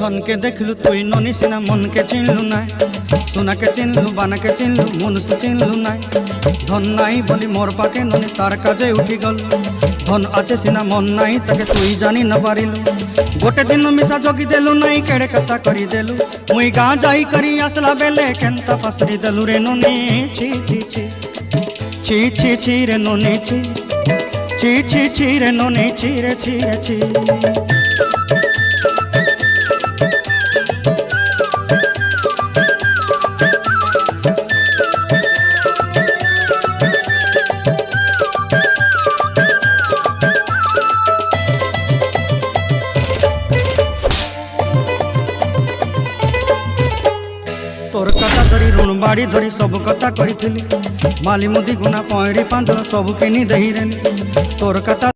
धन के देखलु तुई ननी सिना मन के चिन्हलु ना सोना के चिन्हलु बाना के चिन्हलु मनुष्य चिन्हलु ना धन नाई बोली मोर पाके ननी तार काजे उठी गल धन आचे सिना मन नाई ताके तुई जानी न पारिलु गोटे दिन मिसा जगी देलु नाई केड़े कथा करी देलु मुई गाँ जाई करी आसला बेले केंता पसरी देलु रे ननी छी छी छी छी छी छी रे ननी छी छी छी छी रे ननी छी रे छी रे छी तोर कथा धरी ऋण बाड़ी धरी सब कथा करी माली मुदी गुना पहरी पांदल सब किनी दही रेली तोर कथा